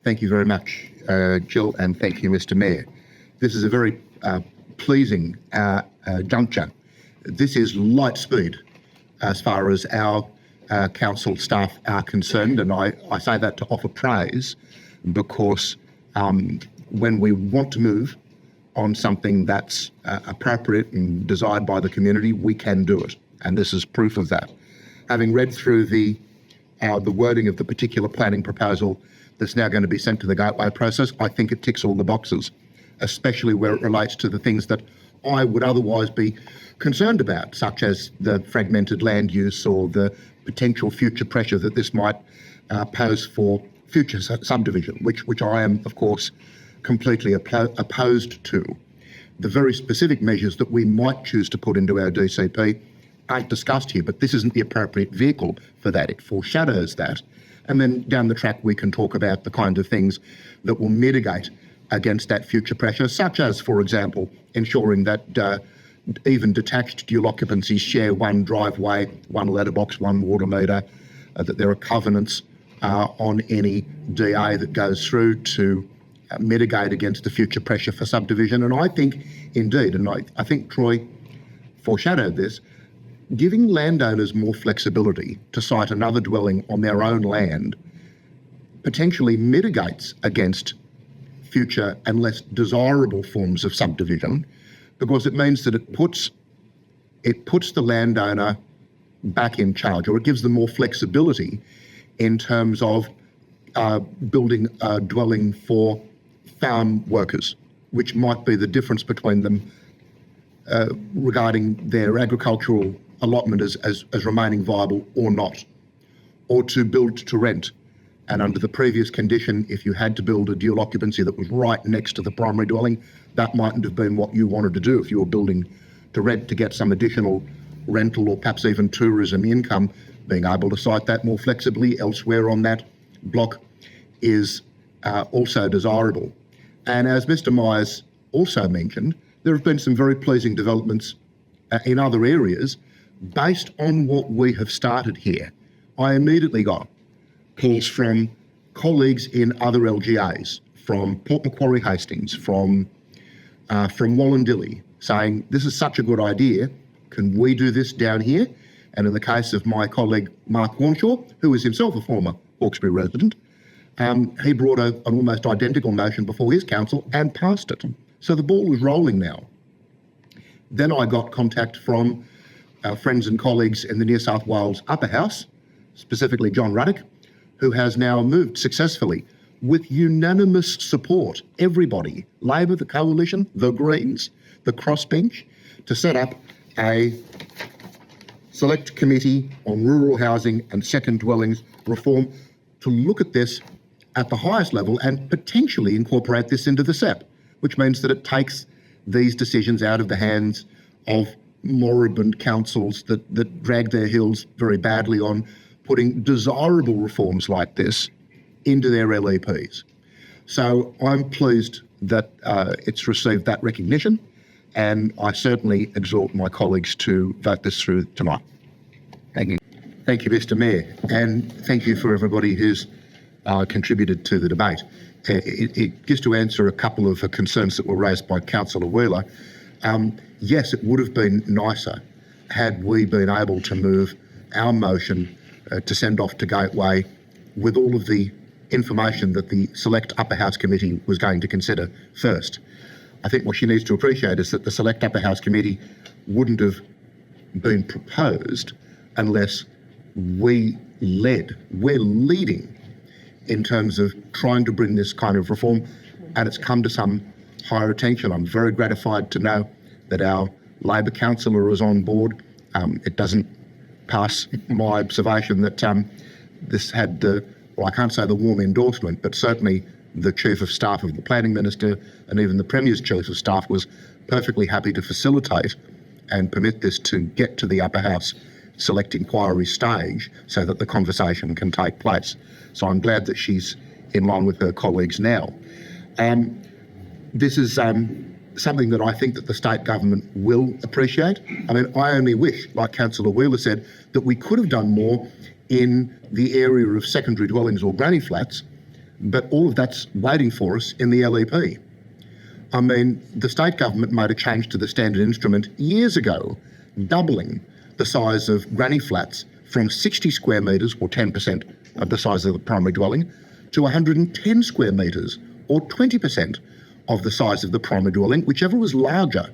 Thank you very much, Jill, and thank you, Mr. Mayor. This is a very pleasing juncture. This is light speed as far as our council staff are concerned, and I say that to offer praise because when we want to move on something that's appropriate and desired by the community, we can do it, and this is proof of that. Having read through the wording of the particular planning proposal that's now going to be sent to the gateway process, I think it ticks all the boxes, especially where it relates to the things that I would otherwise be concerned about, such as the fragmented land use or the potential future pressure that this might pose for future subdivision, which I am, of course, completely opposed to. The very specific measures that we might choose to put into our DCP aren't discussed here, but this isn't the appropriate vehicle for that. It foreshadows that. And then down the track, we can talk about the kind of things that will mitigate against that future pressure, such as, for example, ensuring that even detached dual occupancies share one driveway, one letterbox, one water meter, that there are covenants on any DA that goes through to mitigate against the future pressure for subdivision. And I think, indeed, and I think Troy foreshadowed this, giving landowners more flexibility to site another dwelling on their own land potentially mitigates against future and less desirable forms of subdivision, because it means that it puts the landowner back in charge, or it gives them more flexibility in terms of building a dwelling for farm workers, which might be the difference between them regarding their agricultural allotment as remaining viable or not, or to build to rent. And under the previous condition, if you had to build a dual occupancy that was right next to the primary dwelling, that mightn't have been what you wanted to do if you were building to rent to get some additional rental or perhaps even tourism income. Being able to site that more flexibly elsewhere on that block is also desirable. And as Mr. Myers also mentioned, there have been some very pleasing developments in other areas based on what we have started here. I immediately got calls from colleagues in other LGAs, from Port Macquarie Hastings, from Wallandilly, saying, this is such a good idea, can we do this down here? And in the case of my colleague Mark Warnshaw, who is himself a former Hawkesbury resident, he brought an almost identical motion before his council and passed it. So the ball is rolling now. Then I got contact from our friends and colleagues in the New South Wales Upper House, specifically John Ruddock, who has now moved successfully with unanimous support, everybody, Labor, the Coalition, the Greens, the Crossbench, to set up a select committee on rural housing and second dwellings reform to look at this at the highest level and potentially incorporate this into the SEP, which means that it takes these decisions out of the hands of moribund councils that drag their heels very badly on putting desirable reforms like this into their LEPs. So I'm pleased that it's received that recognition, and I certainly exhort my colleagues to vote this through tonight. Thank you. Thank you, Mr. Mayor, and thank you for everybody who's contributed to the debate. Just to answer a couple of concerns that were raised by Councillor Wheeler, yes, it would have been nicer had we been able to move our motion to send off to Gateway with all of the information that the Select Upper House Committee was going to consider first. I think what she needs to appreciate is that the Select Upper House Committee wouldn't have been proposed unless we're leading in terms of trying to bring this kind of reform, and it's come to some higher attention. I'm very gratified to know that our Labor councillor is on board. It doesn't pass my observation that this had I can't say the warm endorsement, but certainly the Chief of Staff of the Planning Minister and even the Premier's Chief of Staff was perfectly happy to facilitate and permit this to get to the Upper House select inquiry stage so that the conversation can take place. So I'm glad that she's in line with her colleagues now. This is something that I think that the state government will appreciate. I mean, I only wish, like Councillor Wheeler said, that we could have done more in the area of secondary dwellings or granny flats But all of that's waiting for us in the LEP. I mean, the state government made a change to the standard instrument years ago, doubling the size of granny flats from 60 square metres, or 10% of the size of the primary dwelling, to 110 square metres, or 20% of the size of the primary dwelling, whichever was larger.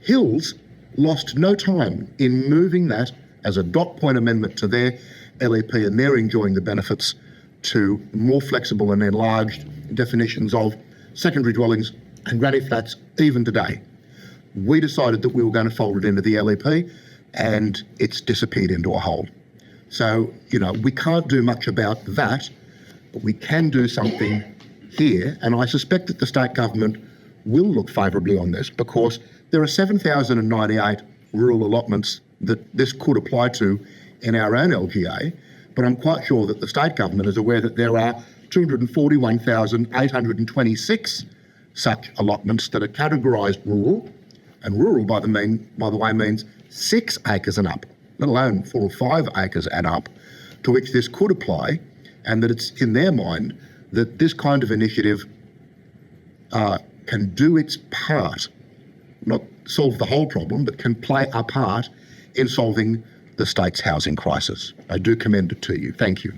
Hills lost no time in moving that as a dot point amendment to their LEP, and they're enjoying the benefits to more flexible and enlarged definitions of secondary dwellings and granny flats even today. We decided that we were going to fold it into the LEP, and it's disappeared into a hole. So, we can't do much about that, but we can do something here, and I suspect that the state government will look favourably on this, because there are 7,098 rural allotments that this could apply to in our own LGA, but I'm quite sure that the state government is aware that there are 241,826 such allotments that are categorised rural, and rural, by the way, means 6 acres and up, let alone 4 or 5 acres and up, to which this could apply, and that it's in their mind that this kind of initiative can do its part, not solve the whole problem, but can play a part in solving the state's housing crisis. I do commend it to you. Thank you.